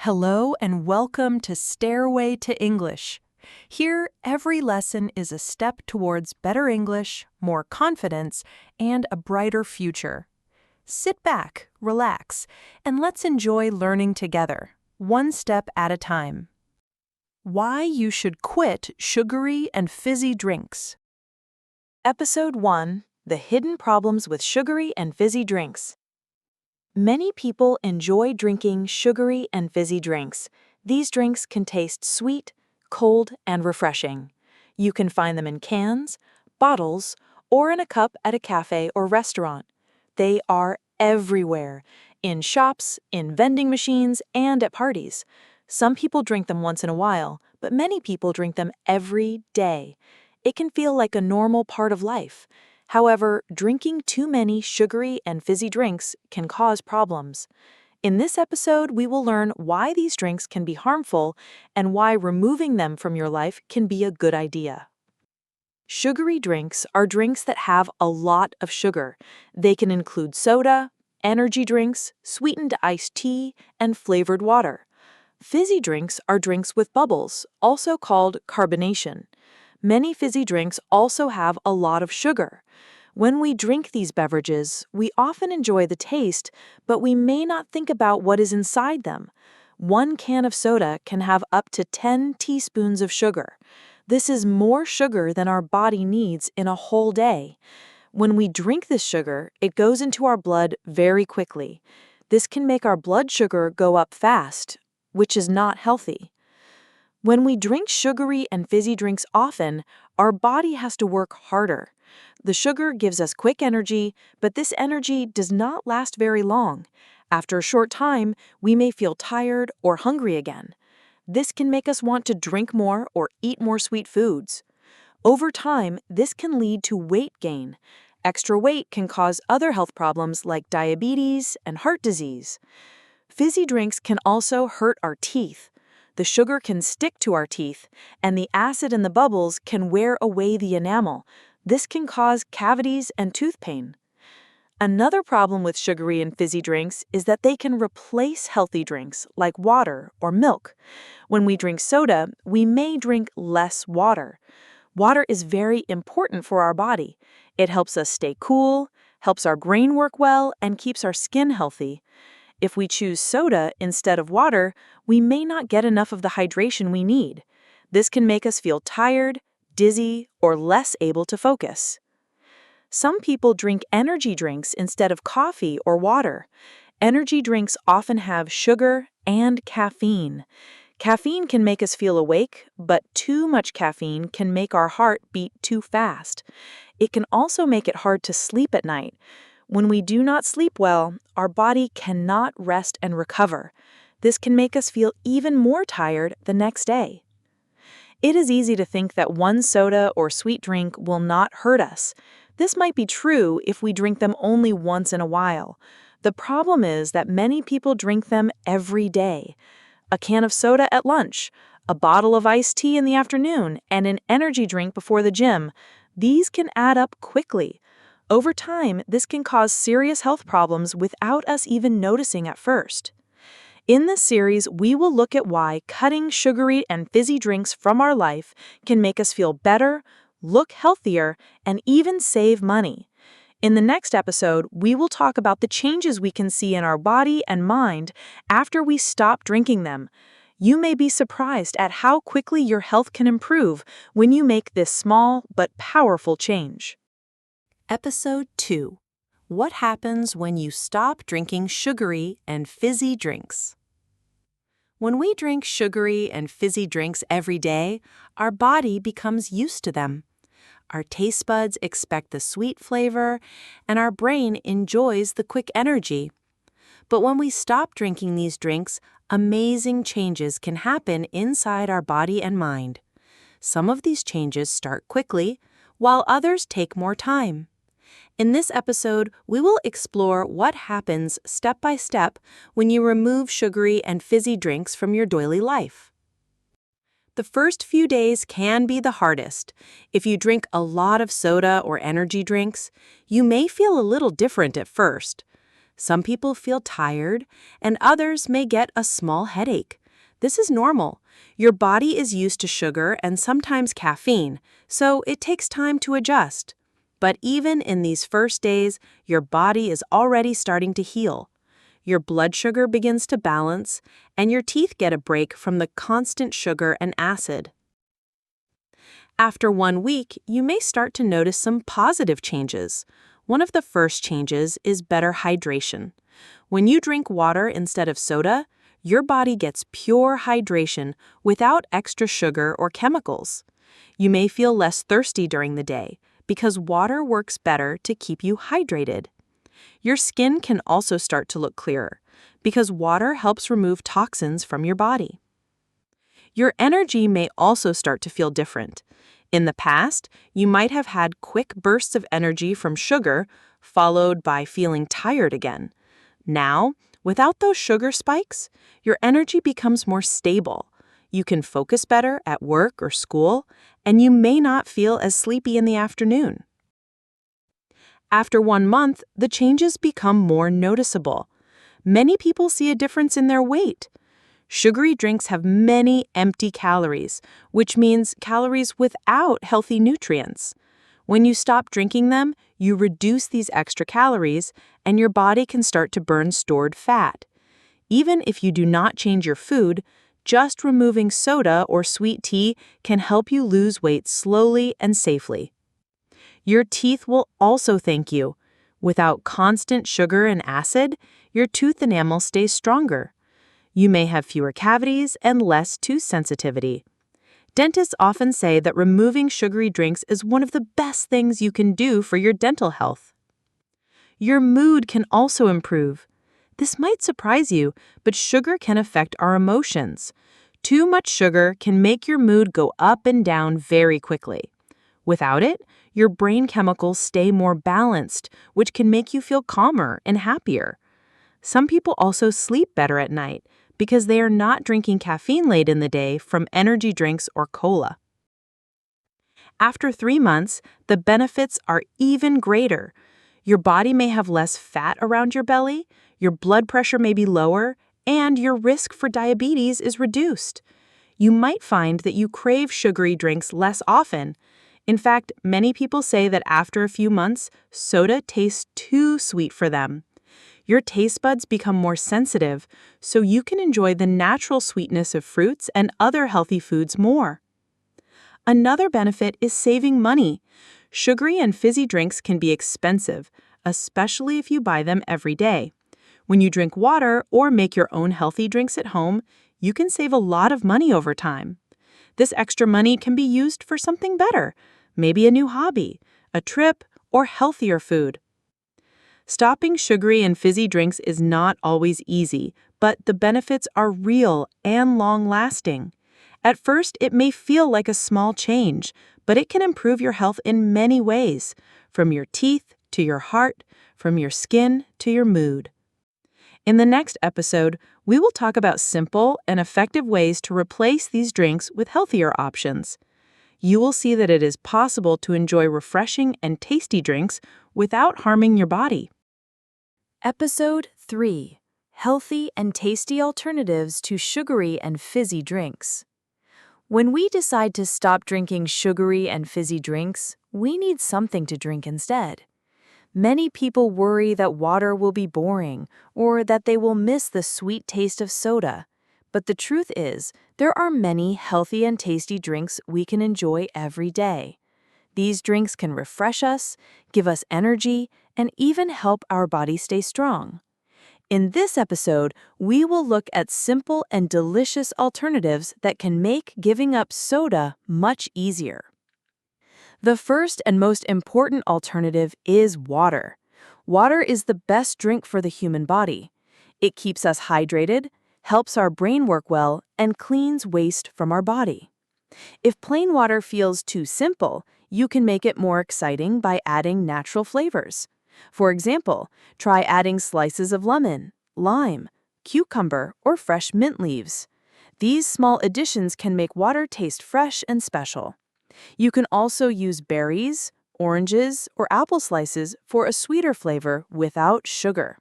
Hello and welcome to Stairway to English. Here, every lesson is a step towards better English, more confidence, and a brighter future. Sit back, relax, and let's enjoy learning together, one step at a time. Why you should quit sugary and fizzy drinks. Episode 1: The Hidden Problems with Sugary and Fizzy Drinks. Many people enjoy drinking sugary and fizzy drinks. These drinks can taste sweet, cold, and refreshing. You can find them in cans, bottles, or in a cup at a cafe or restaurant. They are everywhere, in shops, in vending machines, and at parties. Some people drink them once in a while, but many people drink them every day. It can feel like a normal part of life. However, drinking too many sugary and fizzy drinks can cause problems. In this episode, we will learn why these drinks can be harmful and why removing them from your life can be a good idea. Sugary drinks are drinks that have a lot of sugar. They can include soda, energy drinks, sweetened iced tea, and flavored water. Fizzy drinks are drinks with bubbles, also called carbonation. Many fizzy drinks also have a lot of sugar. When we drink these beverages, we often enjoy the taste, but we may not think about what is inside them. One can of soda can have up to 10 teaspoons of sugar. This is more sugar than our body needs in a whole day. When we drink this sugar, it goes into our blood very quickly. This can make our blood sugar go up fast, which is not healthy. When we drink sugary and fizzy drinks often, our body has to work harder. The sugar gives us quick energy, but this energy does not last very long. After a short time, we may feel tired or hungry again. This can make us want to drink more or eat more sweet foods. Over time, this can lead to weight gain. Extra weight can cause other health problems like diabetes and heart disease. Fizzy drinks can also hurt our teeth. The sugar can stick to our teeth, and the acid in the bubbles can wear away the enamel. This can cause cavities and tooth pain. Another problem with sugary and fizzy drinks is that they can replace healthy drinks like water or milk. When we drink soda, we may drink less water. Water is very important for our body. It helps us stay cool, helps our brain work well, and keeps our skin healthy. If we choose soda instead of water, we may not get enough of the hydration we need. This can make us feel tired, dizzy, or less able to focus. Some people drink energy drinks instead of coffee or water. Energy drinks often have sugar and caffeine. Caffeine can make us feel awake, but too much caffeine can make our heart beat too fast. It can also make it hard to sleep at night. When we do not sleep well, our body cannot rest and recover. This can make us feel even more tired the next day. It is easy to think that one soda or sweet drink will not hurt us. This might be true if we drink them only once in a while. The problem is that many people drink them every day. A can of soda at lunch, a bottle of iced tea in the afternoon, and an energy drink before the gym. These can add up quickly. Over time, this can cause serious health problems without us even noticing at first. In this series, we will look at why cutting sugary and fizzy drinks from our life can make us feel better, look healthier, and even save money. In the next episode, we will talk about the changes we can see in our body and mind after we stop drinking them. You may be surprised at how quickly your health can improve when you make this small but powerful change. Episode 2: What happens when you stop drinking sugary and fizzy drinks? When we drink sugary and fizzy drinks every day, our body becomes used to them. Our taste buds expect the sweet flavor, and our brain enjoys the quick energy. But when we stop drinking these drinks, amazing changes can happen inside our body and mind. Some of these changes start quickly, while others take more time. In this episode, we will explore what happens step by step when you remove sugary and fizzy drinks from your daily life. The first few days can be the hardest. If you drink a lot of soda or energy drinks, you may feel a little different at first. Some people feel tired, and others may get a small headache. This is normal. Your body is used to sugar and sometimes caffeine, so it takes time to adjust. But even in these first days, your body is already starting to heal. Your blood sugar begins to balance, and your teeth get a break from the constant sugar and acid. After 1 week, you may start to notice some positive changes. One of the first changes is better hydration. When you drink water instead of soda, your body gets pure hydration without extra sugar or chemicals. You may feel less thirsty during the day because water works better to keep you hydrated. Your skin can also start to look clearer because water helps remove toxins from your body. Your energy may also start to feel different. In the past, you might have had quick bursts of energy from sugar, followed by feeling tired again. Now, without those sugar spikes, your energy becomes more stable. You can focus better at work or school, and you may not feel as sleepy in the afternoon. After 1 month, the changes become more noticeable. Many people see a difference in their weight. Sugary drinks have many empty calories, which means calories without healthy nutrients. When you stop drinking them, you reduce these extra calories, and your body can start to burn stored fat. Even if you do not change your food, just removing soda or sweet tea can help you lose weight slowly and safely. Your teeth will also thank you. Without constant sugar and acid, your tooth enamel stays stronger. You may have fewer cavities and less tooth sensitivity. Dentists often say that removing sugary drinks is one of the best things you can do for your dental health. Your mood can also improve. This might surprise you, but sugar can affect our emotions. Too much sugar can make your mood go up and down very quickly. Without it, your brain chemicals stay more balanced, which can make you feel calmer and happier. Some people also sleep better at night because they are not drinking caffeine late in the day from energy drinks or cola. After 3 months, the benefits are even greater. Your body may have less fat around your belly, your blood pressure may be lower, and your risk for diabetes is reduced. You might find that you crave sugary drinks less often. In fact, many people say that after a few months, soda tastes too sweet for them. Your taste buds become more sensitive, so you can enjoy the natural sweetness of fruits and other healthy foods more. Another benefit is saving money. Sugary and fizzy drinks can be expensive, especially if you buy them every day. When you drink water or make your own healthy drinks at home, you can save a lot of money over time. This extra money can be used for something better, maybe a new hobby, a trip, or healthier food. Stopping sugary and fizzy drinks is not always easy, but the benefits are real and long-lasting. At first, it may feel like a small change, but it can improve your health in many ways, from your teeth to your heart, from your skin to your mood. In the next episode, we will talk about simple and effective ways to replace these drinks with healthier options. You will see that it is possible to enjoy refreshing and tasty drinks without harming your body. Episode 3: Healthy and Tasty Alternatives to Sugary and Fizzy Drinks. When we decide to stop drinking sugary and fizzy drinks, we need something to drink instead. Many people worry that water will be boring or that they will miss the sweet taste of soda. But the truth is, there are many healthy and tasty drinks we can enjoy every day. These drinks can refresh us, give us energy, and even help our body stay strong. In this episode, we will look at simple and delicious alternatives that can make giving up soda much easier. The first and most important alternative is water. Water is the best drink for the human body. It keeps us hydrated, helps our brain work well, and cleans waste from our body. If plain water feels too simple, you can make it more exciting by adding natural flavors. For example, try adding slices of lemon, lime, cucumber, or fresh mint leaves. These small additions can make water taste fresh and special. You can also use berries, oranges, or apple slices for a sweeter flavor without sugar.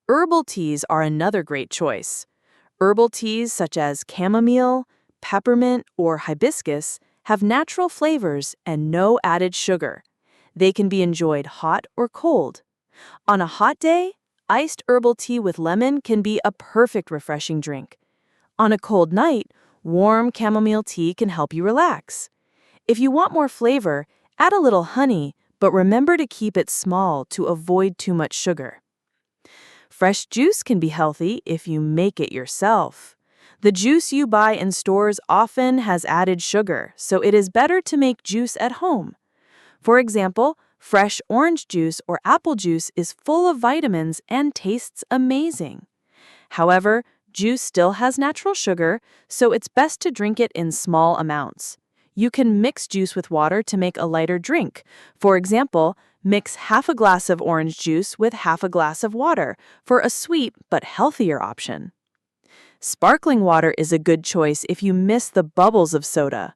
Herbal teas are another great choice. Herbal teas such as chamomile, peppermint, or hibiscus have natural flavors and no added sugar. They can be enjoyed hot or cold. On a hot day, iced herbal tea with lemon can be a perfect refreshing drink. On a cold night, warm chamomile tea can help you relax. If you want more flavor, add a little honey, but remember to keep it small to avoid too much sugar. Fresh juice can be healthy if you make it yourself. The juice you buy in stores often has added sugar, so it is better to make juice at home. For example, fresh orange juice or apple juice is full of vitamins and tastes amazing. However, juice still has natural sugar, so it's best to drink it in small amounts. You can mix juice with water to make a lighter drink. For example, mix half a glass of orange juice with half a glass of water for a sweet but healthier option. Sparkling water is a good choice if you miss the bubbles of soda.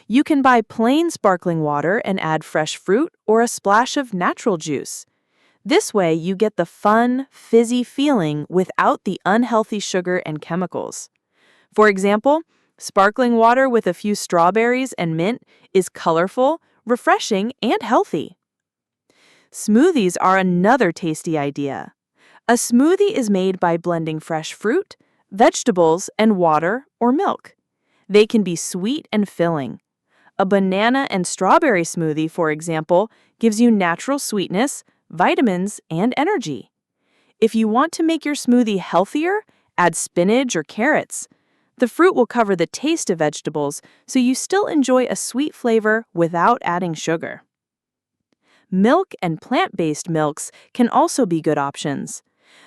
You can buy plain sparkling water and add fresh fruit or a splash of natural juice. This way, you get the fun, fizzy feeling without the unhealthy sugar and chemicals. For example, sparkling water with a few strawberries and mint is colorful, refreshing, and healthy. Smoothies are another tasty idea. A smoothie is made by blending fresh fruit, vegetables, and water or milk. They can be sweet and filling. A banana and strawberry smoothie, for example, gives you natural sweetness, vitamins, and energy. If you want to make your smoothie healthier, add spinach or carrots. The fruit will cover the taste of vegetables, so you still enjoy a sweet flavor without adding sugar. Milk and plant-based milks can also be good options.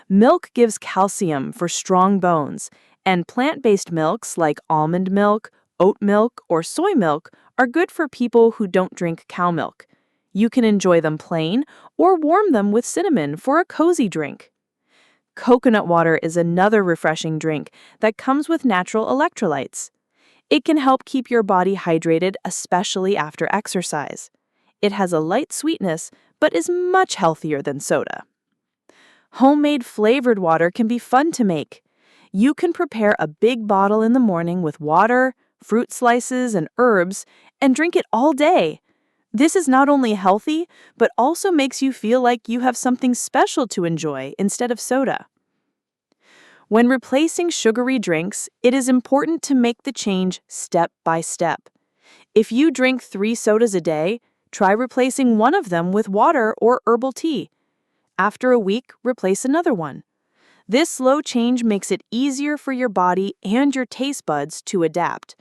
Milk gives calcium for strong bones, and plant-based milks like almond milk, oat milk, or soy milk are good for people who don't drink cow milk. You can enjoy them plain or warm them with cinnamon for a cozy drink. Coconut water is another refreshing drink that comes with natural electrolytes. It can help keep your body hydrated, especially after exercise. It has a light sweetness, but is much healthier than soda. Homemade flavored water can be fun to make. You can prepare a big bottle in the morning with water, fruit slices, and herbs, and drink it all day. This is not only healthy, but also makes you feel like you have something special to enjoy instead of soda. When replacing sugary drinks, it is important to make the change step by step. If you drink 3 sodas a day, try replacing one of them with water or herbal tea. After a week, replace another one. This slow change makes it easier for your body and your taste buds to adapt.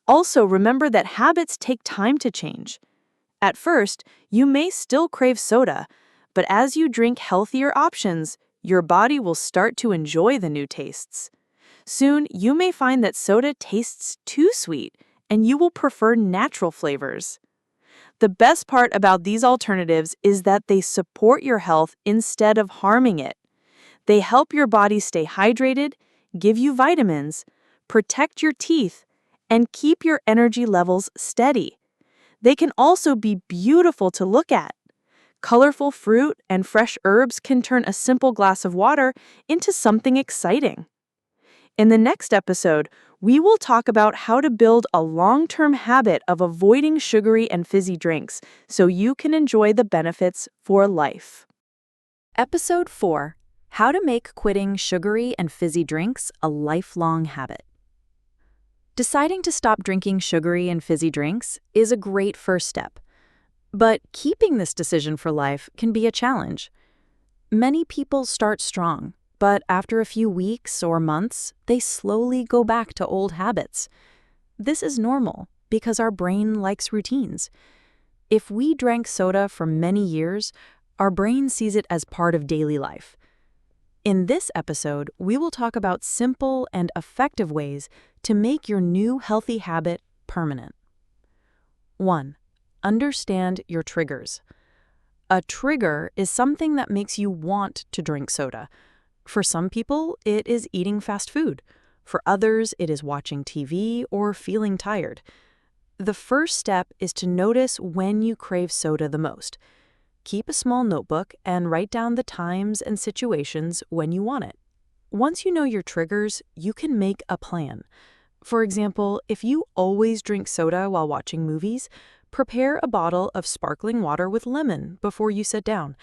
Also, remember that habits take time to change. At first, you may still crave soda, but as you drink healthier options, your body will start to enjoy the new tastes. Soon, you may find that soda tastes too sweet, and you will prefer natural flavors. The best part about these alternatives is that they support your health instead of harming it. They help your body stay hydrated, give you vitamins, protect your teeth, and keep your energy levels steady. They can also be beautiful to look at. Colorful fruit and fresh herbs can turn a simple glass of water into something exciting. In the next episode, we will talk about how to build a long-term habit of avoiding sugary and fizzy drinks so you can enjoy the benefits for life. Episode 4: How to make quitting sugary and fizzy drinks a lifelong habit. Deciding to stop drinking sugary and fizzy drinks is a great first step. But keeping this decision for life can be a challenge. Many people start strong, but after a few weeks or months, they slowly go back to old habits. This is normal because our brain likes routines. If we drank soda for many years, our brain sees it as part of daily life. In this episode, we will talk about simple and effective ways to make your new healthy habit permanent. 1. Understand your triggers. A trigger is something that makes you want to drink soda. For some people, it is eating fast food. For others, it is watching TV or feeling tired. The first step is to notice when you crave soda the most. Keep a small notebook and write down the times and situations when you want it. Once you know your triggers, you can make a plan. For example, if you always drink soda while watching movies, prepare a bottle of sparkling water with lemon before you sit down.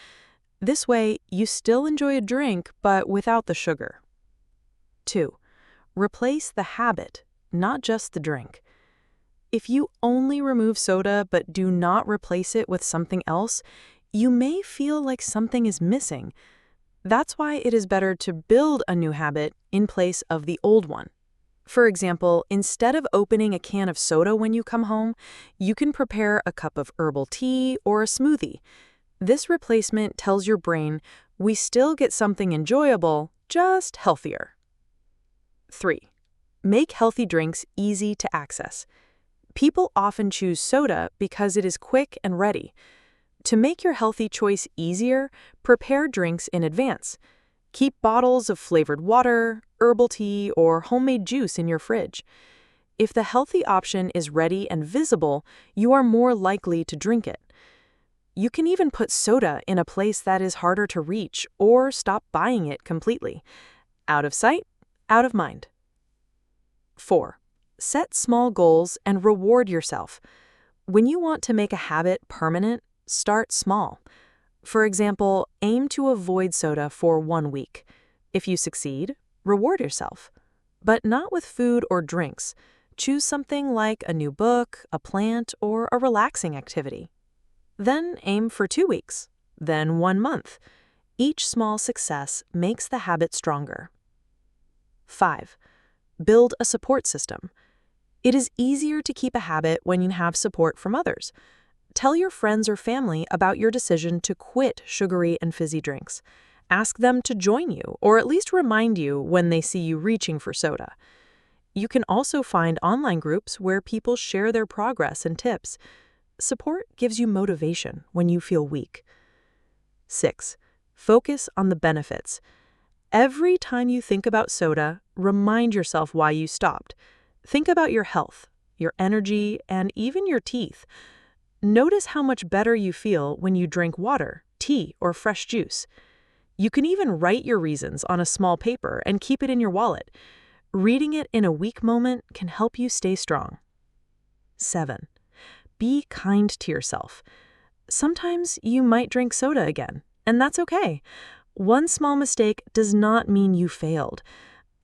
This way, you still enjoy a drink, but without the sugar. 2. Replace the habit, not just the drink. If you only remove soda but do not replace it with something else, you may feel like something is missing. That's why it is better to build a new habit in place of the old one. For example, instead of opening a can of soda when you come home, you can prepare a cup of herbal tea or a smoothie. This replacement tells your brain, we still get something enjoyable, just healthier. 3. Make healthy drinks easy to access. People often choose soda because it is quick and ready. To make your healthy choice easier, prepare drinks in advance. Keep bottles of flavored water, herbal tea, or homemade juice in your fridge. If the healthy option is ready and visible, you are more likely to drink it. You can even put soda in a place that is harder to reach or stop buying it completely. Out of sight, out of mind. 4. Set small goals and reward yourself. When you want to make a habit permanent, start small. For example, aim to avoid soda for 1 week. If you succeed, reward yourself. But not with food or drinks. Choose something like a new book, a plant, or a relaxing activity. Then aim for 2 weeks, then 1 month. Each small success makes the habit stronger. 5. Build a support system. It is easier to keep a habit when you have support from others. Tell your friends or family about your decision to quit sugary and fizzy drinks. Ask them to join you, or at least remind you when they see you reaching for soda. You can also find online groups where people share their progress and tips. Support gives you motivation when you feel weak. 6. Focus on the benefits. Every time you think about soda, remind yourself why you stopped. Think about your health, your energy, and even your teeth. Notice how much better you feel when you drink water, tea, or fresh juice. You can even write your reasons on a small paper and keep it in your wallet. Reading it in a weak moment can help you stay strong. 7. Be kind to yourself. Sometimes you might drink soda again, and that's okay. One small mistake does not mean you failed.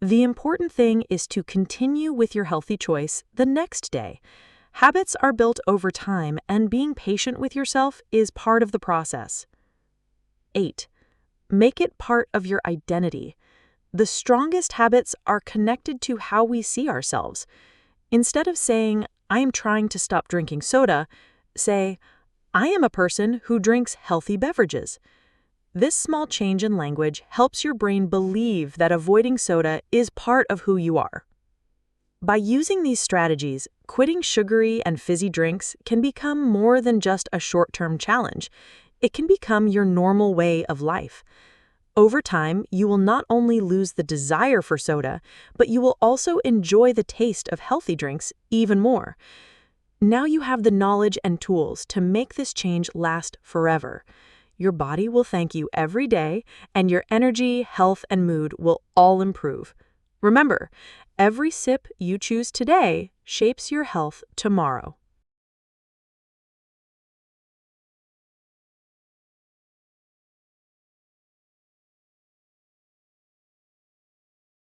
The important thing is to continue with your healthy choice the next day. Habits are built over time, and being patient with yourself is part of the process. 8. Make it part of your identity. The strongest habits are connected to how we see ourselves. Instead of saying, I am trying to stop drinking soda, say, I am a person who drinks healthy beverages. This small change in language helps your brain believe that avoiding soda is part of who you are. By using these strategies, quitting sugary and fizzy drinks can become more than just a short-term challenge. It can become your normal way of life. Over time, you will not only lose the desire for soda, but you will also enjoy the taste of healthy drinks even more. Now you have the knowledge and tools to make this change last forever. Your body will thank you every day, and your energy, health, and mood will all improve. Remember, every sip you choose today shapes your health tomorrow.